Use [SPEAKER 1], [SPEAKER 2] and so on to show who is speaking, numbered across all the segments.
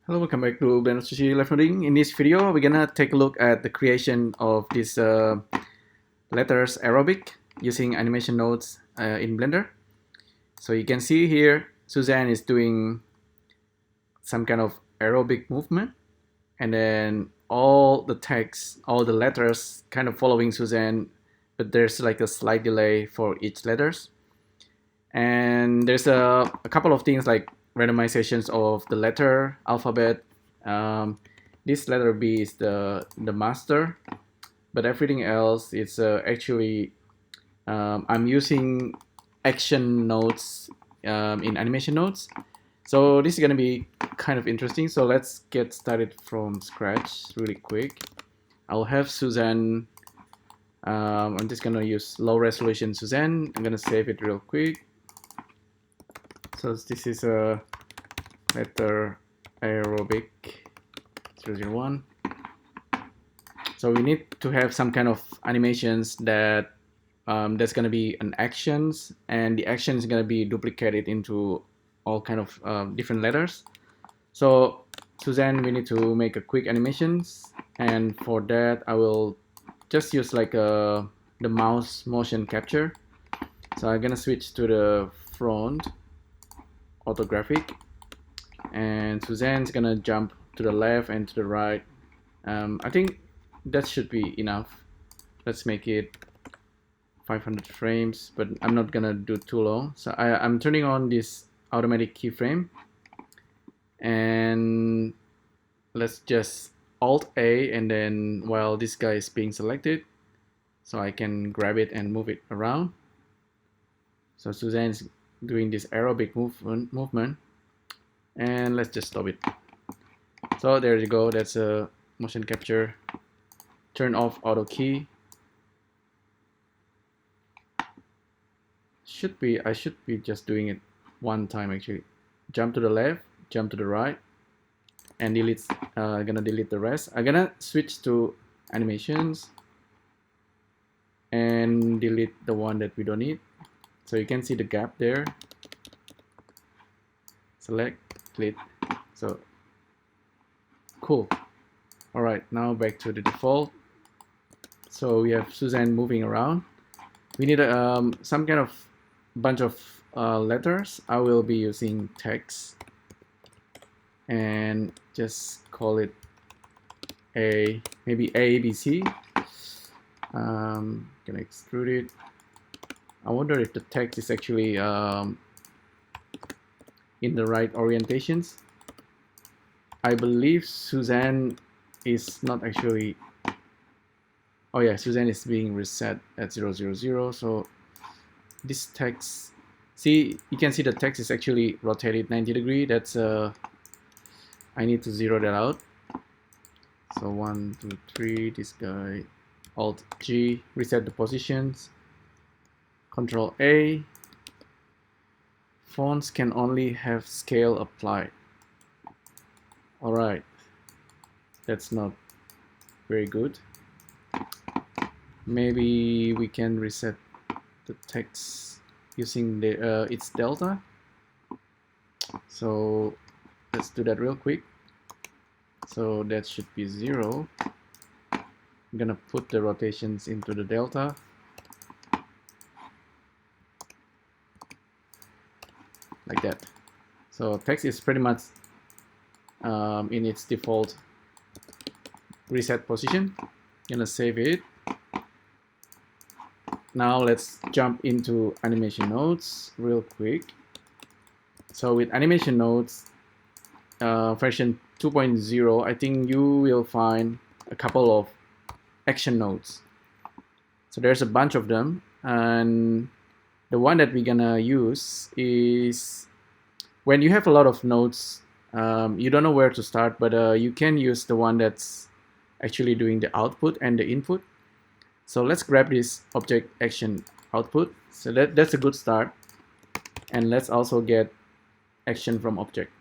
[SPEAKER 1] Hello, welcome back to Blender LIVENODING. In this video, we're gonna take a look at the creation of this letters aerobic using animation nodes in Blender. So you can see here, Suzanne is doing some kind of aerobic movement, and then all the text, all the letters kind of following Suzanne, but there's like a slight delay for each letters. And there's a couple of things like randomizations of the letter alphabet. This letter B is the master, but everything else is actually I'm using action nodes in animation nodes. So this is gonna be kind of interesting. So let's get started from scratch really quick. I'll have Suzanne. I'm just gonna use low resolution Suzanne. I'm gonna save it real quick. So this is a Letter Aerobic 001. So we need to have some kind of animations that that's going to be an actions, and the action is going to be duplicated into all kind of different letters. So Suzanne, we need to make a quick animations, and for that I will just use like the mouse motion capture. So I'm gonna switch to the front orthographic, and Suzanne's gonna jump to the left and to the right. I think that should be enough. Let's make it 500 frames, but I'm not gonna do too long. So I'm turning on this automatic keyframe, and let's just Alt A, and then while this guy is being selected, so I can grab it and move it around. So Suzanne's doing this aerobic movement, and let's just stop it. So there you go, that's a motion capture. Turn off auto key. I should be just doing it one time actually. Jump to the left, jump to the right, and delete. Gonna delete the rest. I'm gonna switch to animations and delete the one that we don't need. So you can see the gap there. Select, delete. So cool. All right, now back to the default. So we have Suzanne moving around. We need some kind of bunch of letters. I will be using text and just call it A, maybe A, B, C. Gonna extrude it. I wonder if the text is actually in the right orientations. I believe Suzanne is not actually. Oh yeah, Suzanne is being reset at 000. So this text, see, you can see the text is actually rotated 90 degrees. That's I need to zero that out. So 1, 2, 3. This guy, Alt G, reset the positions. Control A. Fonts can only have scale applied. All right, that's not very good. Maybe we can reset the text using the its delta. So let's do that real quick. So that should be 0. I'm gonna put the rotations into the delta. Like that. So text is pretty much in its default reset position. Gonna save it. Now let's jump into animation nodes real quick. So with animation nodes version 2.0, I think you will find a couple of action nodes. So there's a bunch of them, and the one that we're gonna use is when you have a lot of nodes, you don't know where to start, but you can use the one that's actually doing the output and the input. So let's grab this object action output. So that's a good start. And let's also get action from object.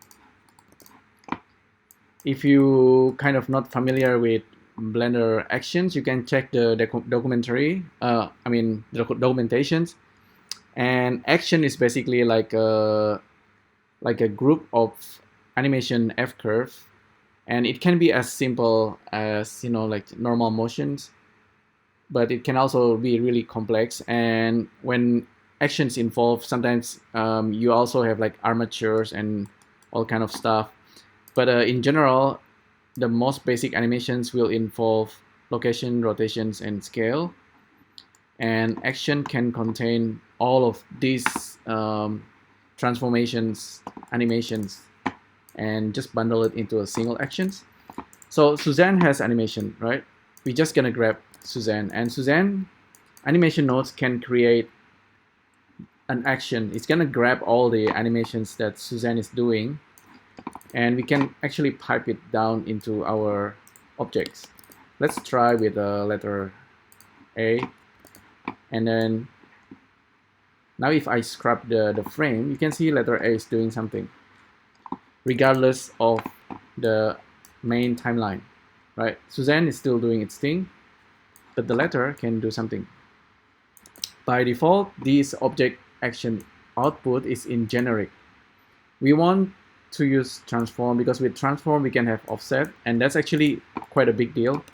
[SPEAKER 1] If you kind of not familiar with Blender actions, you can check the documentary. The documentations. And action is basically like a group of animation F curve And it can be as simple as, like normal motions, but it can also be really complex. And when actions involve, sometimes you also have like armatures and all kind of stuff. But in general, the most basic animations will involve location, rotations, and scale. And action can contain all of these transformations, animations, and just bundle it into a single actions. So Suzanne has animation, right? We're just gonna grab Suzanne, and Suzanne animation nodes can create an action. It's gonna grab all the animations that Suzanne is doing, and we can actually pipe it down into our objects. Let's try with the letter A, and then now if I scrap the frame, you can see letter A is doing something regardless of the main timeline, right? Suzanne is still doing its thing, but the letter can do something. By default, this object action output is in generic. We want to use transform because with transform we can have offset, and that's actually quite a big deal,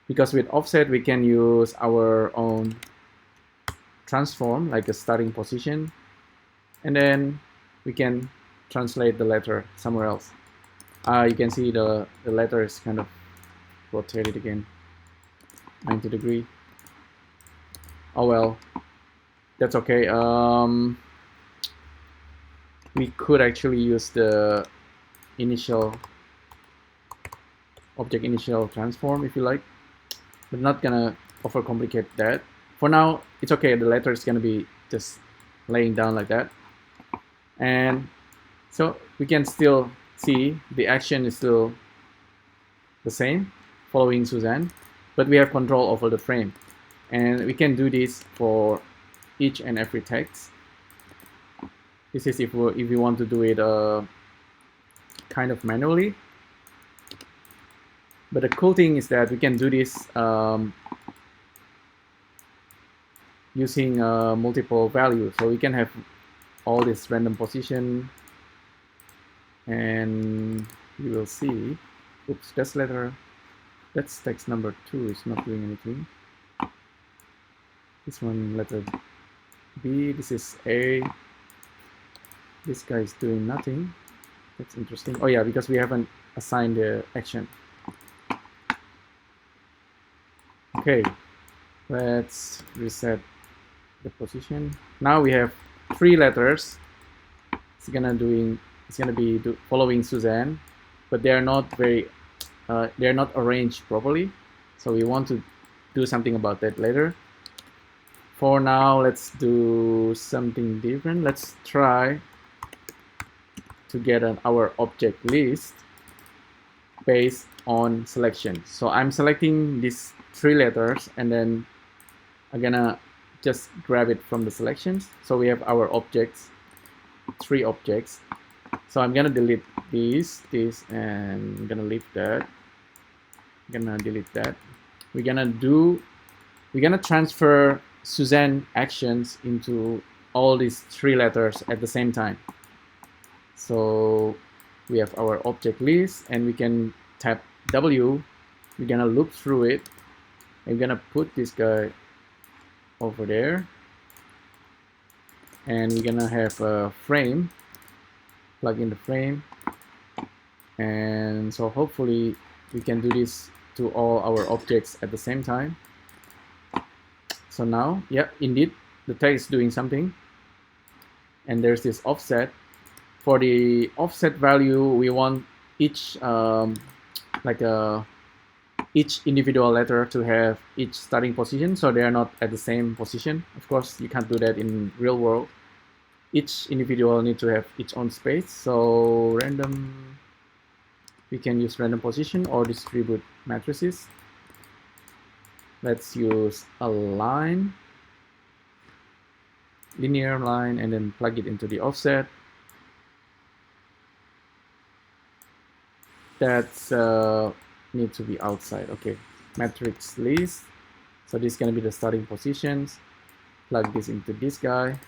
[SPEAKER 1] because with offset we can use our own transform, like a starting position, and then we can translate the letter somewhere else. You can see the letter is kind of rotated again 90 degrees. Oh well, that's okay. We could actually use the initial object initial transform if you like, but not gonna overcomplicate that. For now, it's okay. The letter is gonna be just laying down like that, and so we can still see the action is still the same, following Suzanne, but we have control over the frame, and we can do this for each and every text. This is if we want to do it kind of manually. But the cool thing is that we can do this using multiple values. So we can have all this random position, and you will see, oops, that's text number 2 is not doing anything. This one, letter B, this is A. This guy is doing nothing. That's interesting. Oh yeah, because we haven't assigned the action. Okay, let's reset the position. Now we have 3 letters. It's gonna be following Suzanne, but they are not arranged properly. So we want to do something about that later. For now, let's do something different. Let's try to get our object list based on selection. So I'm selecting these 3 letters, and then I'm gonna just grab it from the selections. So we have our objects, 3 objects. So I'm gonna delete this, and I'm gonna leave that. I'm gonna delete that. We're gonna transfer Suzanne actions into all these 3 letters at the same time. So we have our object list, and we can tap W. We're gonna look through it. I'm gonna put this guy over there, and we're gonna have a frame, plug in the frame, and so hopefully we can do this to all our objects at the same time. So now, yeah, indeed, the text is doing something, and there's this offset. For the offset value, we want each each individual letter to have each starting position, so they are not at the same position. Of course, you can't do that in real world. Each individual need to have its own space. So random, we can use random position or distribute matrices. Let's use a line, linear line, and then plug it into the offset. That's need to be outside. Okay, matrix list. So this is gonna be the starting positions. Plug this into this guy.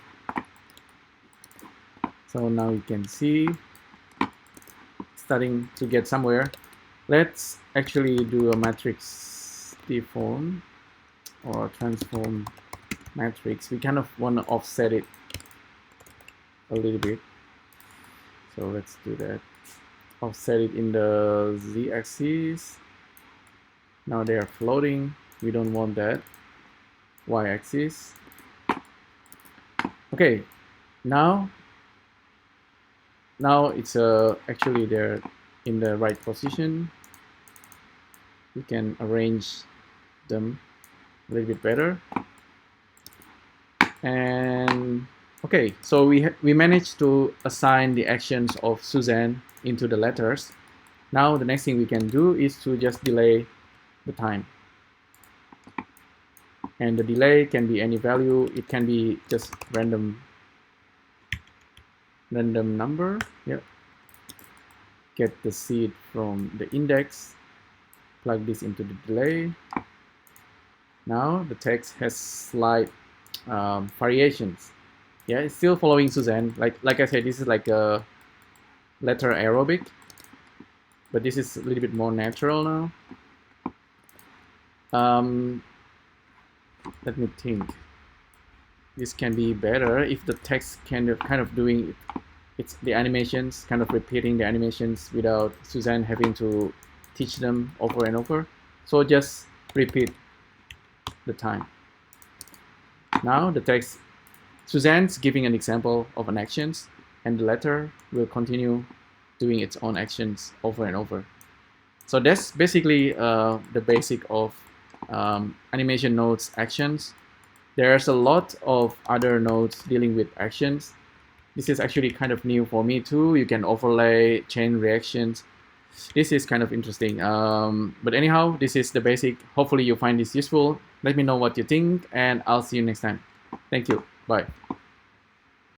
[SPEAKER 1] So now you can see starting to get somewhere. Let's actually do a matrix deform or transform matrix. We kind of want to offset it a little bit. So let's do that. Offset it in the z-axis. Now they are floating. We don't want that. Y-axis. Okay. Now it's actually they're in the right position. We can arrange them a little bit better. And okay, so we managed to assign the actions of Suzanne into the letters. Now the next thing we can do is to just delay the time. And the delay can be any value. It can be just random number. Yep. Get the seed from the index. Plug this into the delay. Now the text has slight variations. Yeah, it's still following Suzanne. Like I said, this is like a letter aerobic, but this is a little bit more natural now. Let me think. This can be better if the text kind of doing it's the animations, kind of repeating the animations without Suzanne having to teach them over and over. So just repeat the time. Now the text, Suzanne's giving an example of an actions, and the letter will continue doing its own actions over and over. So that's basically the basic of animation nodes actions. There's a lot of other nodes dealing with actions. This is actually kind of new for me too. You can overlay chain reactions. This is kind of interesting. But anyhow, this is the basic. Hopefully you find this useful. Let me know what you think, and I'll see you next time. Thank you. Bye.